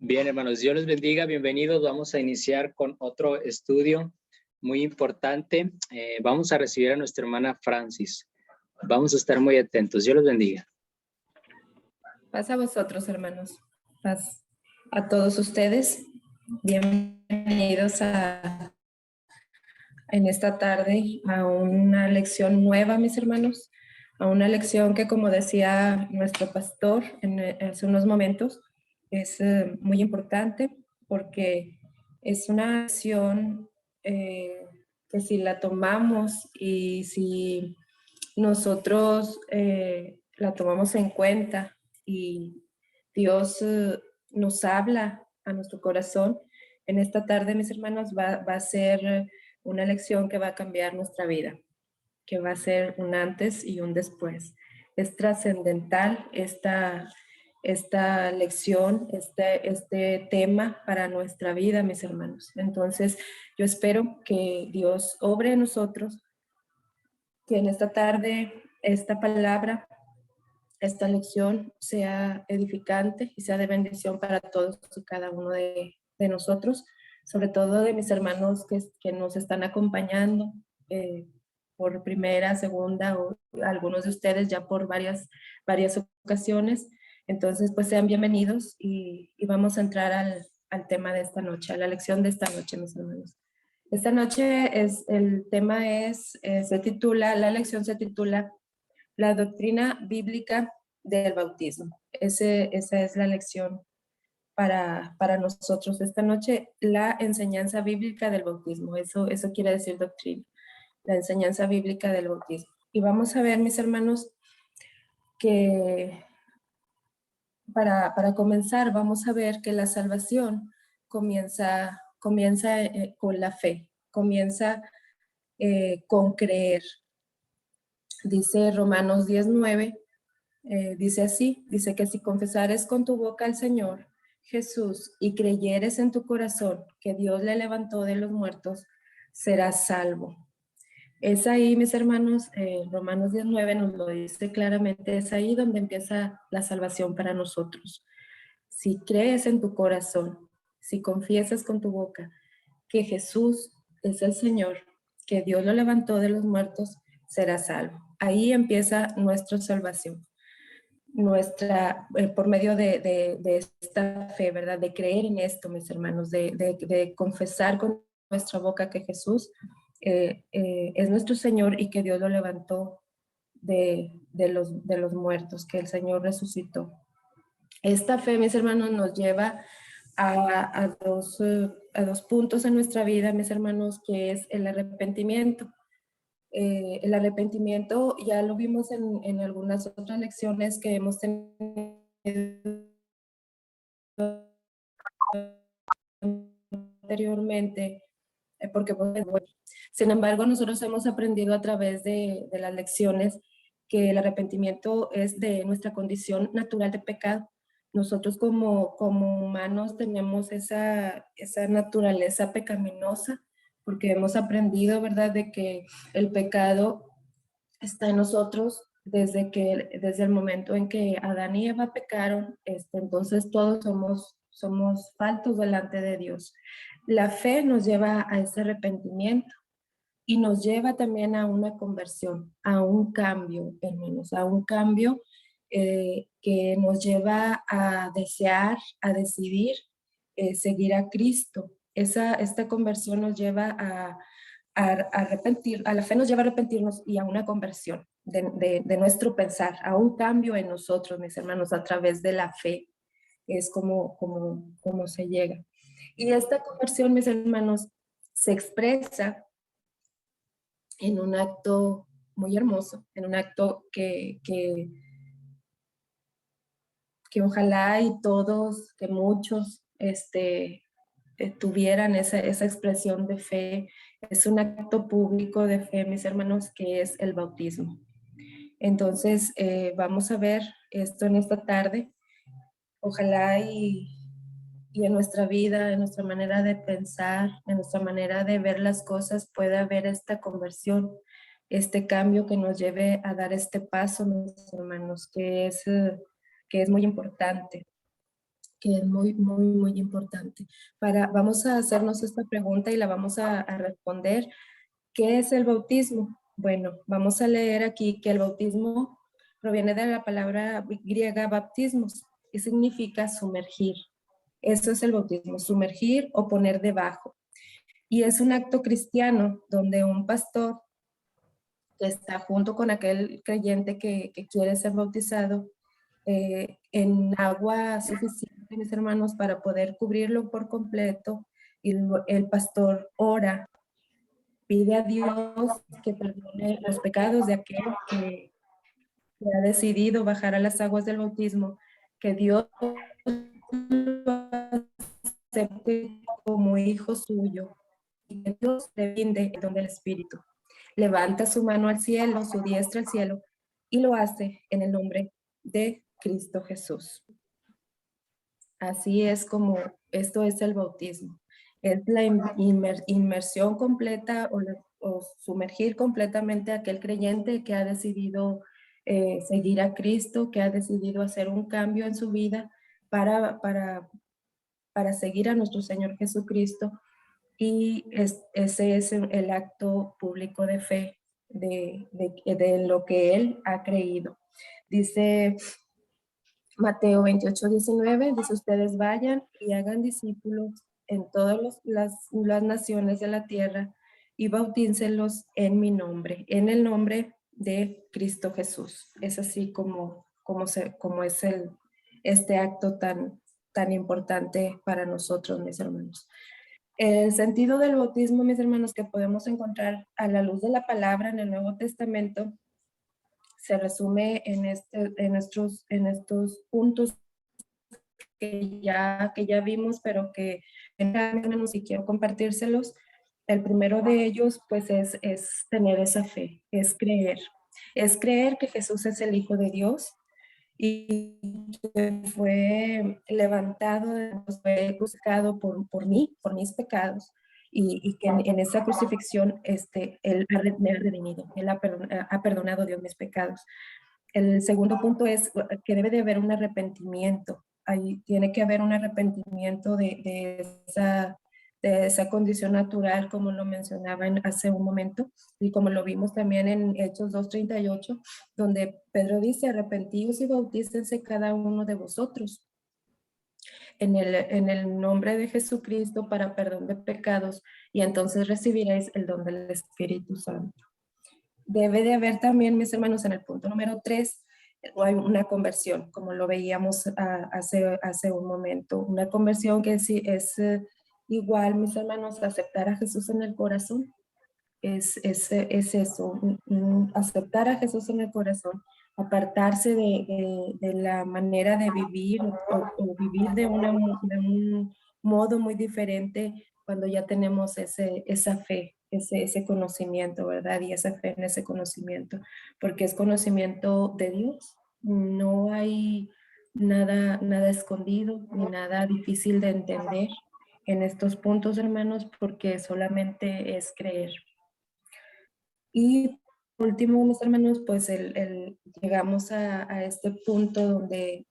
Bien, hermanos, Dios les bendiga, bienvenidos. Vamos a iniciar con otro estudio muy importante. Vamos a recibir a nuestra hermana Francis. Vamos a estar muy atentos. Dios los bendiga. Paz a vosotros, hermanos. Paz a todos ustedes. Bienvenidos en esta tarde a una lección nueva, mis hermanos. A una lección que, como decía nuestro pastor hace unos momentos, es muy importante porque es una lección que si la tomamos y si nosotros la tomamos en cuenta y Dios nos habla a nuestro corazón, en esta tarde, mis hermanos, va a ser una lección que va a cambiar nuestra vida, que va a ser un antes y un después. Es trascendental esta lección, este tema para nuestra vida, mis hermanos. Entonces, yo espero que Dios obre en nosotros, que en esta tarde esta palabra, esta lección sea edificante y sea de bendición para todos y cada uno de nosotros, sobre todo de mis hermanos que nos están acompañando por primera, segunda o algunos de ustedes ya por varias ocasiones. Entonces, pues sean bienvenidos y vamos a entrar al tema de esta noche, a la lección de esta noche, mis hermanos. Esta noche la lección se titula La doctrina bíblica del bautismo. Esa es la lección para nosotros esta noche, la enseñanza bíblica del bautismo. Eso quiere decir doctrina, la enseñanza bíblica del bautismo. Y vamos a ver, mis hermanos, que para comenzar, vamos a ver que la salvación comienza con la fe, comienza con creer. Dice Romanos 19, dice así, dice que si confesares con tu boca al Señor Jesús y creyeres en tu corazón que Dios le levantó de los muertos, serás salvo. Es ahí, mis hermanos, Romanos 19 nos lo dice claramente, es ahí donde empieza la salvación para nosotros. Si crees en tu corazón, si confiesas con tu boca que Jesús es el Señor, que Dios lo levantó de los muertos, serás salvo. Ahí empieza nuestra salvación, por medio de esta fe, ¿verdad? De creer en esto, mis hermanos, de confesar con nuestra boca que Jesús es nuestro Señor y que Dios lo levantó de los muertos, que el Señor resucitó. Esta fe, mis hermanos, nos lleva a dos puntos en nuestra vida, mis hermanos, que es el arrepentimiento. El arrepentimiento ya lo vimos en algunas otras lecciones que hemos tenido anteriormente, porque sin embargo nosotros hemos aprendido a través de las lecciones que el arrepentimiento es de nuestra condición natural de pecado. Nosotros como humanos tenemos esa naturaleza pecaminosa, porque hemos aprendido, ¿verdad?, de que el pecado está en nosotros desde el momento en que Adán y Eva pecaron, entonces todos somos faltos delante de Dios. La fe nos lleva a ese arrepentimiento y nos lleva también a una conversión, a un cambio, hermanos, a un cambio que nos lleva a desear, a decidir seguir a Cristo. Esta conversión nos lleva a arrepentir, a la fe nos lleva a arrepentirnos y a una conversión de nuestro pensar, a un cambio en nosotros, mis hermanos, a través de la fe. Es como se llega. Y esta conversión, mis hermanos, se expresa en un acto muy hermoso, en un acto que ojalá y todos, que muchos tuvieran esa expresión de fe. Es un acto público de fe, mis hermanos, que es el bautismo. Entonces, vamos a ver esto en esta tarde. Ojalá y en nuestra vida, en nuestra manera de pensar, en nuestra manera de ver las cosas, pueda haber esta conversión, este cambio que nos lleve a dar este paso, mis hermanos, que es muy importante. que es muy, muy, muy importante. Vamos a hacernos esta pregunta y la vamos a responder. ¿Qué es el bautismo? Bueno, vamos a leer aquí que el bautismo proviene de la palabra griega baptismos, que significa sumergir. Eso es el bautismo, sumergir o poner debajo. Y es un acto cristiano donde un pastor que está junto con aquel creyente que quiere ser bautizado en agua suficiente, mis hermanos, para poder cubrirlo por completo. Y el pastor ora, pide a Dios que perdone los pecados de aquel que ha decidido bajar a las aguas del bautismo, que Dios lo acepte como hijo suyo y que Dios le brinde el don del Espíritu. Levanta su mano al cielo, su diestra al cielo, y lo hace en el nombre de Cristo Jesús. Así es como esto es el bautismo. Es la inmersión completa o sumergir completamente a aquel creyente que ha decidido seguir a Cristo, que ha decidido hacer un cambio en su vida para seguir a nuestro Señor Jesucristo. Y ese es el acto público de fe de lo que Él ha creído. Dice Mateo 28:19, dice: ustedes vayan y hagan discípulos en todas las naciones de la tierra y bautícenlos en mi nombre, en el nombre de Cristo Jesús. Es así como es este acto tan importante para nosotros, mis hermanos. El sentido del bautismo, mis hermanos, que podemos encontrar a la luz de la palabra en el Nuevo Testamento, se resume en estos puntos que ya vimos, pero que menos y quiero compartírselos. El primero de ellos, pues, es tener esa fe, es creer que Jesús es el Hijo de Dios y que fue levantado, fue crucificado por mí, por mis pecados, y que en esa crucifixión Él me ha redimido, Él ha perdonado Dios mis pecados. El segundo punto es que debe de haber un arrepentimiento. Ahí tiene que haber un arrepentimiento de esa condición natural, como lo mencionaba hace un momento, y como lo vimos también en Hechos 2:38, donde Pedro dice: arrepentíos y bautícense cada uno de vosotros en el nombre de Jesucristo para perdón de pecados, y entonces recibiréis el don del Espíritu Santo. Debe de haber también, mis hermanos, en el punto número 3, hay una conversión, como lo veíamos hace un momento. Una conversión que sí es igual, mis hermanos, aceptar a Jesús en el corazón. Es eso, aceptar a Jesús en el corazón, apartarse de la manera de vivir o vivir de un modo muy diferente cuando ya tenemos esa fe, ese conocimiento, ¿verdad? Y esa fe en ese conocimiento, porque es conocimiento de Dios. No hay nada escondido ni nada difícil de entender en estos puntos, hermanos, porque solamente es creer. Y por último, mis hermanos, pues llegamos a este punto donde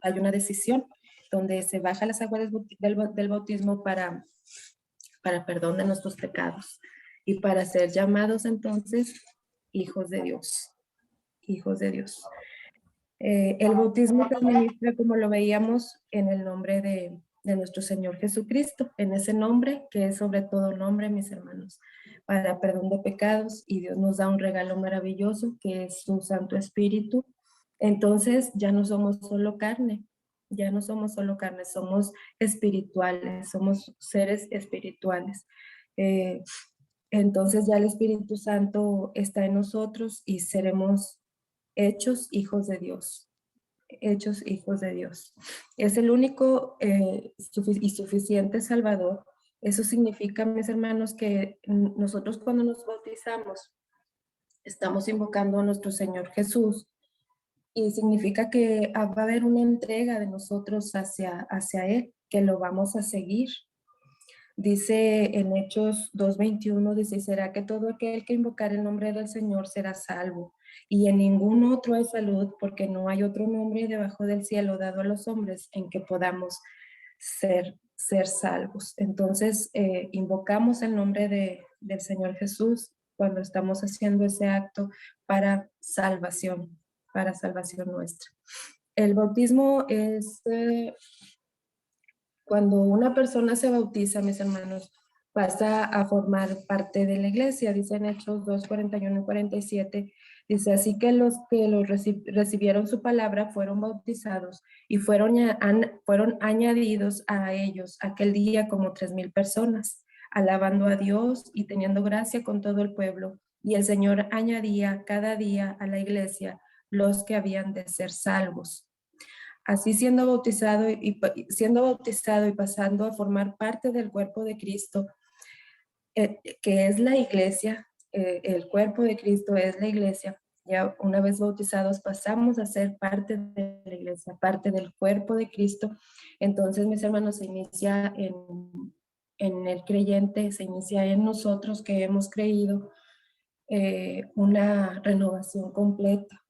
hay una decisión, donde se baja las aguas del bautismo para perdón de nuestros pecados y para ser llamados entonces hijos de Dios, hijos de Dios. El bautismo se administra, como lo veíamos, en el nombre de nuestro Señor Jesucristo, en ese nombre que es sobre todo nombre, mis hermanos, para perdón de pecados, y Dios nos da un regalo maravilloso que es su Santo Espíritu. Entonces ya no somos solo carne, ya no somos solo carne, somos espirituales, somos seres espirituales. Entonces ya el Espíritu Santo está en nosotros y seremos hechos hijos de Dios, hechos hijos de Dios. Es el único y suficiente Salvador. Eso significa, mis hermanos, que nosotros cuando nos bautizamos estamos invocando a nuestro Señor Jesús, y significa que va a haber una entrega de nosotros hacia Él, que lo vamos a seguir. Dice en Hechos 2:21, dice: será que todo aquel que invocar el nombre del Señor será salvo. y en ningún otro hay salud, porque no hay otro nombre debajo del cielo dado a los hombres en que podamos ser salvos. Entonces, invocamos el nombre del Señor Jesús cuando estamos haciendo ese acto para salvación nuestra. El bautismo es cuando una persona se bautiza, mis hermanos, pasa a formar parte de la iglesia. Dice en Hechos 2, 41 y 47, dice, así que los que recibieron su palabra fueron bautizados y fueron añadidos a ellos aquel día como 3,000 personas, alabando a Dios y teniendo gracia con todo el pueblo. Y el Señor añadía cada día a la iglesia los que habían de ser salvos. Así siendo bautizado y pasando a formar parte del cuerpo de Cristo, que es la iglesia, el cuerpo de Cristo es la iglesia. Ya una vez bautizados pasamos a ser parte de la iglesia, parte del cuerpo de Cristo. Entonces, mis hermanos, se inicia en el creyente, se inicia en nosotros que hemos creído una renovación completa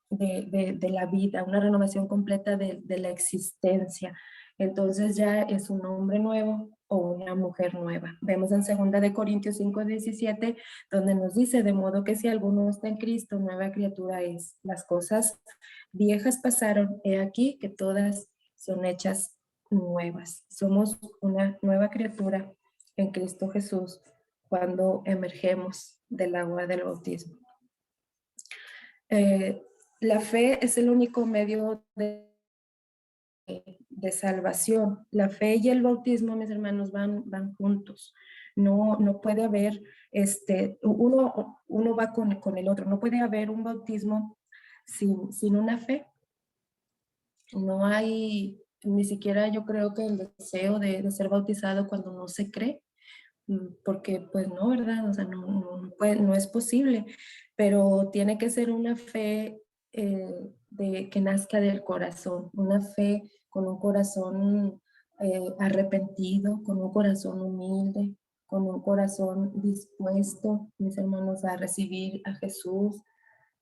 de la vida, una renovación completa de la existencia. Entonces ya es un hombre nuevo o una mujer nueva. Vemos en 2 Corintios 5:17, donde nos dice, de modo que si alguno está en Cristo, nueva criatura es. Las cosas viejas pasaron, he aquí que todas son hechas nuevas. Somos una nueva criatura en Cristo Jesús cuando emergemos del agua del bautismo. La fe es el único medio de salvación. La fe y el bautismo, mis hermanos, van juntos. No puede haber, uno va con el otro. No puede haber un bautismo sin una fe. No hay, ni siquiera yo creo que el deseo de ser bautizado cuando no se cree, porque pues no, ¿verdad? O sea, no es posible, pero tiene que ser una fe que nazca del corazón, una fe con un corazón arrepentido, con un corazón humilde, con un corazón dispuesto, mis hermanos, a recibir a Jesús.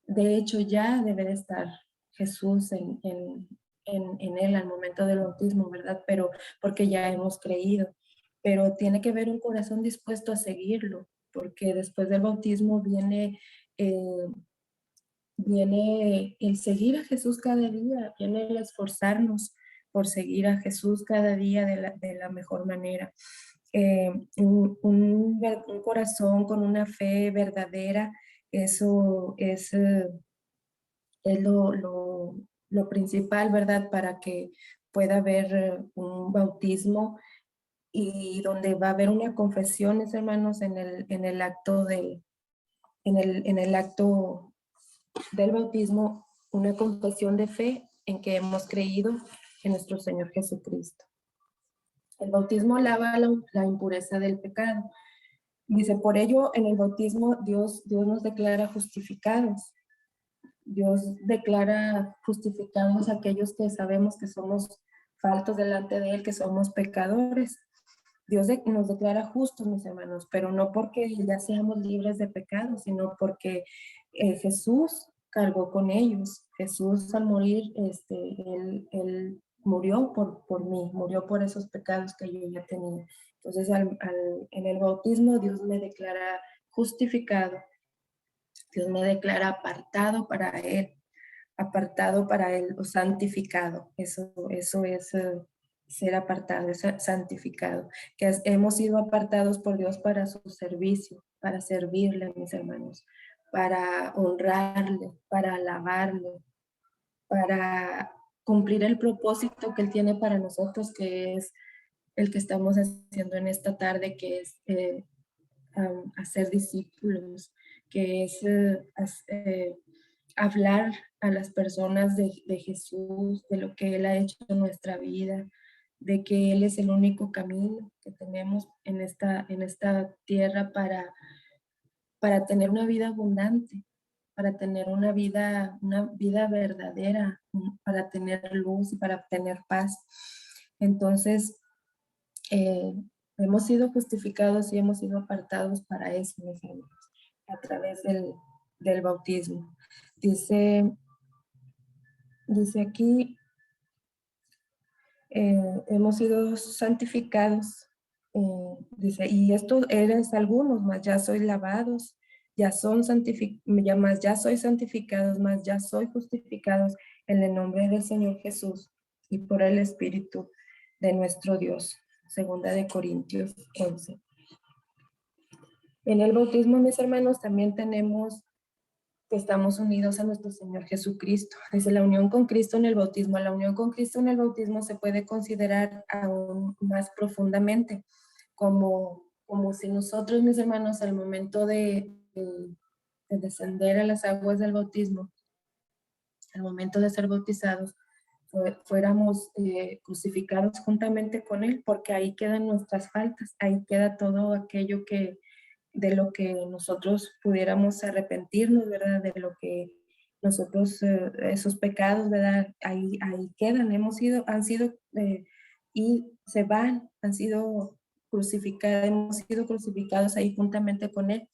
De hecho, ya debe de estar Jesús en él al momento del bautismo, ¿verdad? Pero porque ya hemos creído. Pero tiene que haber un corazón dispuesto a seguirlo, porque después del bautismo viene el seguir a Jesús cada día, viene el esforzarnos por seguir a Jesús cada día de la mejor manera. Un corazón con una fe verdadera, eso es lo principal, ¿verdad? Para que pueda haber un bautismo y donde va a haber una confesión, mis hermanos, en el acto en el acto del bautismo, una confesión de fe en que hemos creído en nuestro Señor Jesucristo. El bautismo lava la impureza del pecado. Dice, por ello en el bautismo Dios nos declara justificados. Dios declara justificados a aquellos que sabemos que somos faltos delante de Él, que somos pecadores. Dios nos declara justos, mis hermanos, pero no porque ya seamos libres de pecado, sino porque Jesús cargó con ellos. Jesús al morir, él murió por mí, murió por esos pecados que yo ya tenía. Entonces, en el bautismo, Dios me declara justificado. Dios me declara apartado para Él o santificado. Eso es ser apartado, es santificado. Que hemos sido apartados por Dios para su servicio, para servirle, mis hermanos, para honrarle, para alabarle, para cumplir el propósito que Él tiene para nosotros, que es el que estamos haciendo en esta tarde, que es hacer discípulos, que es hablar a las personas de Jesús, de lo que Él ha hecho en nuestra vida, de que Él es el único camino que tenemos en esta tierra para tener una vida abundante, para tener una vida verdadera, para tener luz y para tener paz. Entonces, hemos sido justificados y hemos sido apartados para eso, mis hermanos, a través del bautismo. Dice aquí, hemos sido santificados, dice, y esto eres algunos, mas ya sois lavados, ya soy santificados, mas ya soy justificados en el nombre del Señor Jesús y por el Espíritu de nuestro Dios. Segunda de Corintios 11. En el bautismo, mis hermanos, también tenemos que estamos unidos a nuestro Señor Jesucristo. Desde la unión con Cristo en el bautismo, la unión con Cristo en el bautismo se puede considerar aún más profundamente, como si nosotros, mis hermanos, al momento de descender a las aguas del bautismo, al momento de ser bautizados, fuéramos crucificados juntamente con Él, porque ahí quedan nuestras faltas, ahí queda todo aquello de lo que nosotros pudiéramos arrepentirnos, ¿verdad? De lo que nosotros, esos pecados, ¿verdad? Ahí quedan, han sido, y se van, han sido crucificados, hemos sido crucificados ahí juntamente con Él.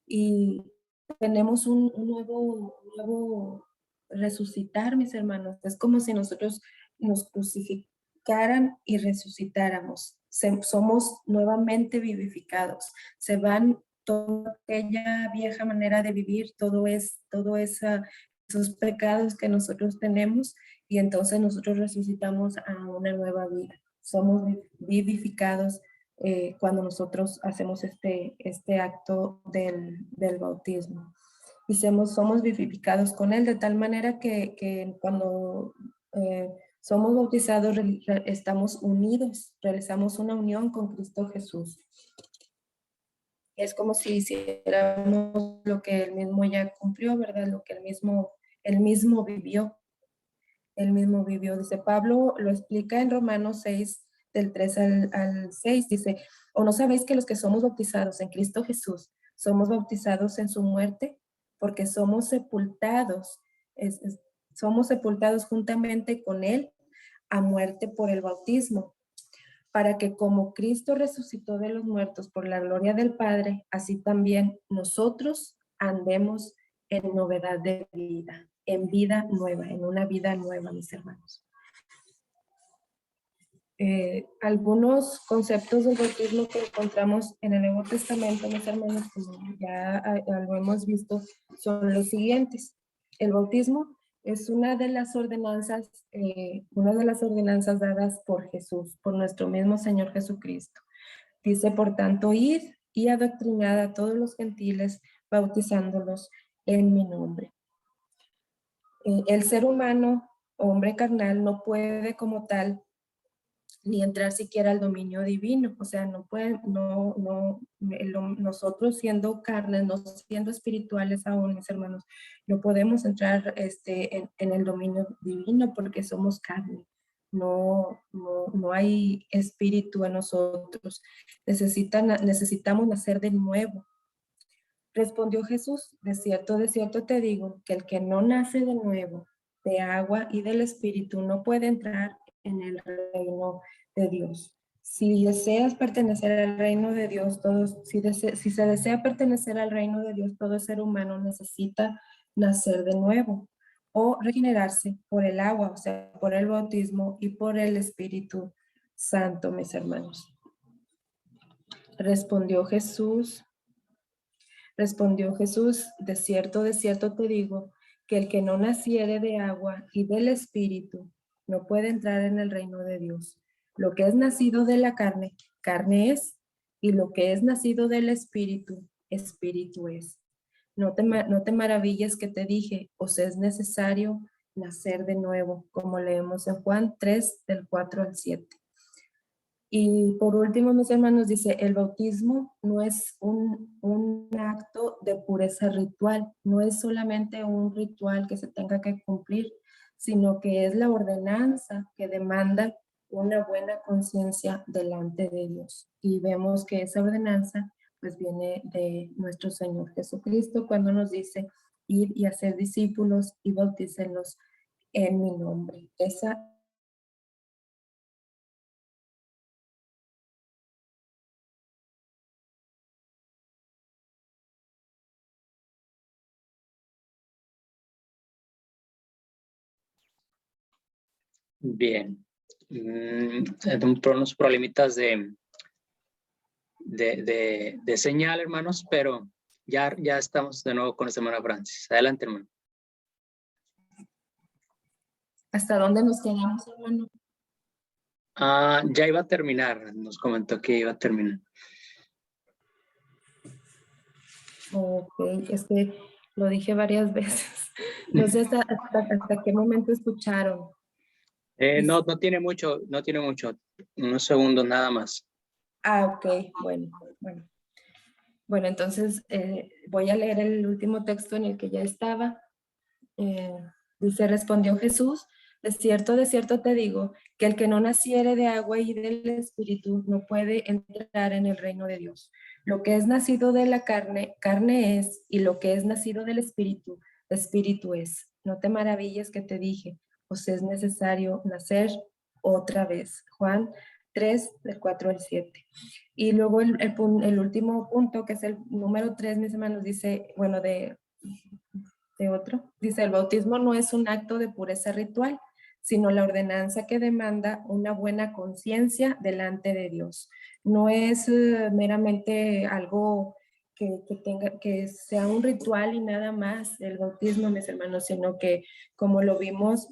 Y tenemos un nuevo resucitar, mis hermanos. Es como si nosotros nos crucificaran y resucitáramos. Somos nuevamente vivificados. Se van toda aquella vieja manera de vivir, esos pecados que nosotros tenemos, y entonces nosotros resucitamos a una nueva vida. Somos vivificados cuando nosotros hacemos este acto del bautismo. Y somos vivificados con Él de tal manera que cuando somos bautizados estamos unidos, realizamos una unión con Cristo Jesús. Es como si hiciéramos lo que Él mismo ya cumplió, ¿verdad? Lo que Él mismo vivió. Él mismo vivió. Dice Pablo, lo explica en Romanos 6, del 3 al 6, dice, ¿o no sabéis que los que somos bautizados en Cristo Jesús, somos bautizados en su muerte? Porque somos sepultados, somos sepultados juntamente con Él a muerte por el bautismo, para que como Cristo resucitó de los muertos por la gloria del Padre, así también nosotros andemos en novedad de vida, en vida nueva, en una vida nueva, mis hermanos. Algunos conceptos del bautismo que encontramos en el Nuevo Testamento, mis hermanos, como ya lo hemos visto, son los siguientes. El bautismo es una de las ordenanzas dadas por Jesús, por nuestro mismo Señor Jesucristo. Dice, por tanto, id y adoctrinad a todos los gentiles, bautizándolos en mi nombre. El ser humano, hombre carnal, no puede como tal ni entrar siquiera al dominio divino, o sea, no pueden, nosotros siendo carnes, no siendo espirituales aún, mis hermanos, no podemos entrar en el dominio divino porque somos carne, no hay espíritu en nosotros, necesitamos nacer de nuevo. Respondió Jesús, de cierto te digo, que el que no nace de nuevo, de agua y del espíritu, no puede entrar en el reino de Dios. Si deseas pertenecer al reino de Dios, si se desea pertenecer al reino de Dios, todo ser humano necesita nacer de nuevo o regenerarse por el agua, o sea, por el bautismo y por el Espíritu Santo, mis hermanos. Respondió Jesús, de cierto te digo, que el que no naciere de agua y del Espíritu no puede entrar en el reino de Dios. Lo que es nacido de la carne, carne es, y lo que es nacido del Espíritu, Espíritu es. No te maravilles que te dije, os es necesario nacer de nuevo, como leemos en Juan 3, del 4 al 7. Y por último, mis hermanos, dice, el bautismo no es un acto de pureza ritual, no es solamente un ritual que se tenga que cumplir, sino que es la ordenanza que demanda una buena conciencia delante de Dios. Y vemos que esa ordenanza pues viene de nuestro Señor Jesucristo cuando nos dice, ir y hacer discípulos y bautícenlos en mi nombre. Esa Bien. Unos problemitas de señal, hermanos, pero ya estamos de nuevo con nuestra hermana Francis. Adelante, hermano. ¿Hasta dónde nos quedamos, hermano? Ya iba a terminar, nos comentó que iba a terminar. Ok, es que lo dije varias veces. No sé hasta qué momento escucharon. No tiene mucho, unos segundos nada más. Ok, bueno. Bueno, entonces voy a leer el último texto en el que ya estaba. Dice, respondió Jesús, de cierto te digo, que el que no naciere de agua y del Espíritu no puede entrar en el reino de Dios. Lo que es nacido de la carne, carne es, y lo que es nacido del Espíritu, Espíritu es. No te maravilles que te dije, pues es necesario nacer otra vez. Juan 3, del 4 al 7. Y luego el último punto, que es el número 3, mis hermanos, dice, bueno, de otro. Dice, el bautismo no es un acto de pureza ritual, sino la ordenanza que demanda una buena conciencia delante de Dios. No es meramente algo que sea un ritual y nada más el bautismo, mis hermanos, sino que como lo vimos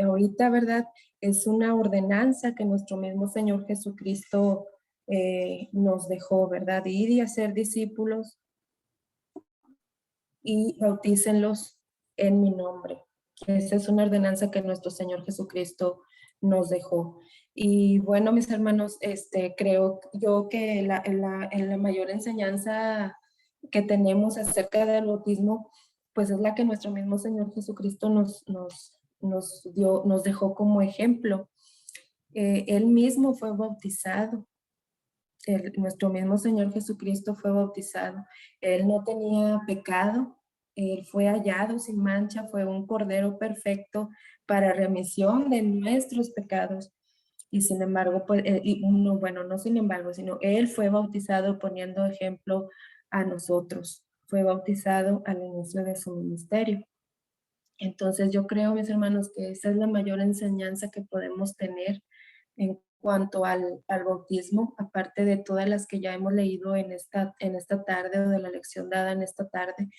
ahorita, ¿verdad? Es una ordenanza que nuestro mismo Señor Jesucristo nos dejó, ¿verdad? Ir y hacer discípulos y bautícenlos en mi nombre. Esa es una ordenanza que nuestro Señor Jesucristo nos dejó. Y bueno, mis hermanos, creo yo que en la mayor enseñanza que tenemos acerca del bautismo, pues es la que nuestro mismo Señor Jesucristo nos dejó como ejemplo. Él mismo fue bautizado. Nuestro mismo Señor Jesucristo fue bautizado. Él no tenía pecado, él fue hallado sin mancha, fue un cordero perfecto para remisión de nuestros pecados. Y sin embargo, pues, no sin embargo, sino él fue bautizado poniendo ejemplo a nosotros. Fue bautizado al inicio de su ministerio. Entonces yo creo, mis hermanos, que esa es la mayor enseñanza que podemos tener en cuanto al bautismo, aparte de todas las que ya hemos leído en esta tarde o de la lección dada en esta tarde.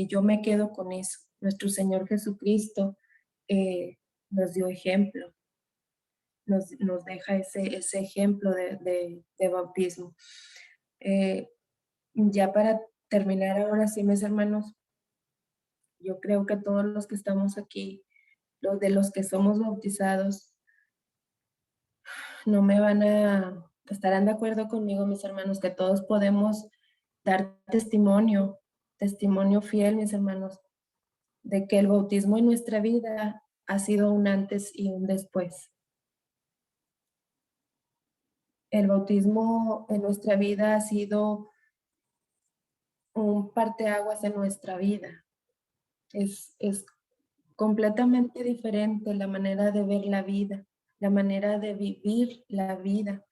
Yo me quedo con eso. Nuestro Señor Jesucristo nos dio ejemplo, nos deja ese ejemplo de bautismo. Ya para terminar ahora sí, mis hermanos, yo creo que todos los que estamos aquí, los que somos bautizados, no me estarán de acuerdo conmigo, mis hermanos, que todos podemos dar testimonio fiel, mis hermanos, de que el bautismo en nuestra vida ha sido un antes y un después. El bautismo en nuestra vida ha sido un parteaguas en nuestra vida. Es completamente diferente la manera de ver la vida, la manera de vivir la vida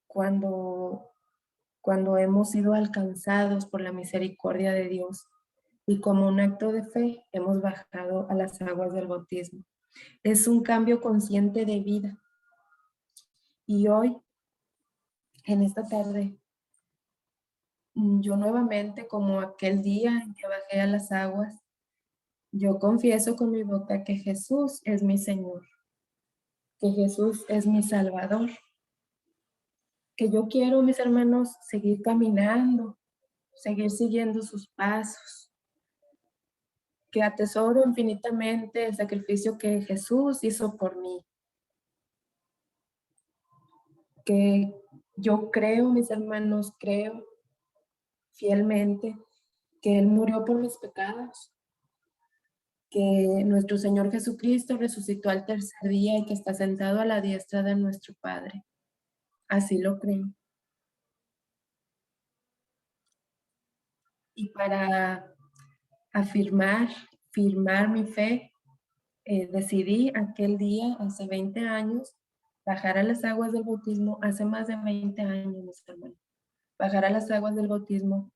cuando hemos sido alcanzados por la misericordia de Dios y como un acto de fe hemos bajado a las aguas del bautismo. Es un cambio consciente de vida. Y hoy, en esta tarde, yo nuevamente, como aquel día en que bajé a las aguas, yo confieso con mi boca que Jesús es mi Señor, que Jesús es mi Salvador, que yo quiero, mis hermanos, seguir caminando, seguir siguiendo sus pasos, que atesoro infinitamente el sacrificio que Jesús hizo por mí, que yo creo, mis hermanos, creo fielmente que Él murió por mis pecados, que nuestro Señor Jesucristo resucitó al tercer día y que está sentado a la diestra de nuestro Padre. Así lo creo. Y para firmar mi fe, decidí aquel día, hace 20 años, bajar a las aguas del bautismo, hace más de 20 años, mis hermanos, bajar a las aguas del bautismo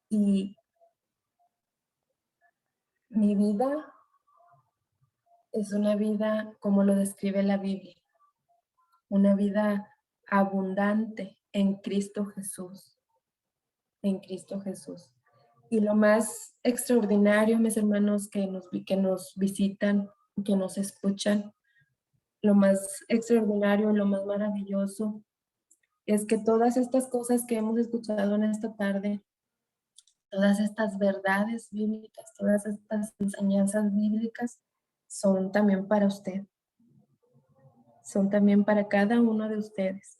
y mi vida es una vida como lo describe la Biblia, una vida abundante en Cristo Jesús, en Cristo Jesús. Y lo más extraordinario, mis hermanos que nos visitan, que nos escuchan, lo más extraordinario, lo más maravilloso, es que todas estas cosas que hemos escuchado en esta tarde, todas estas verdades bíblicas, todas estas enseñanzas bíblicas, son también para usted, son también para cada uno de ustedes.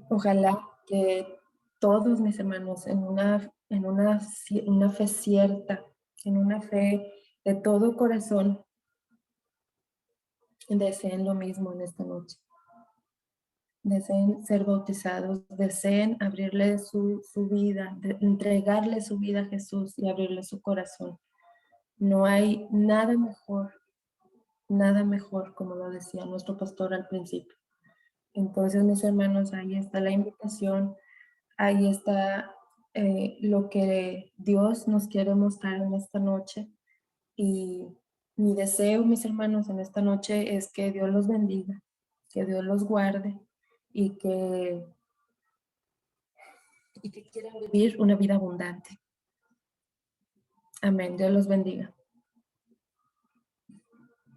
Ojalá que todos mis hermanos en una fe cierta, en una fe de todo corazón, deseen lo mismo en esta noche. Deseen ser bautizados, deseen abrirle su vida, entregarle su vida a Jesús y abrirle su corazón. No hay nada mejor, como lo decía nuestro pastor al principio. Entonces, mis hermanos, ahí está la invitación, ahí está lo que Dios nos quiere mostrar en esta noche. Y mi deseo, mis hermanos, en esta noche es que Dios los bendiga, que Dios los guarde y que quieran vivir una vida abundante. Amén. Dios los bendiga.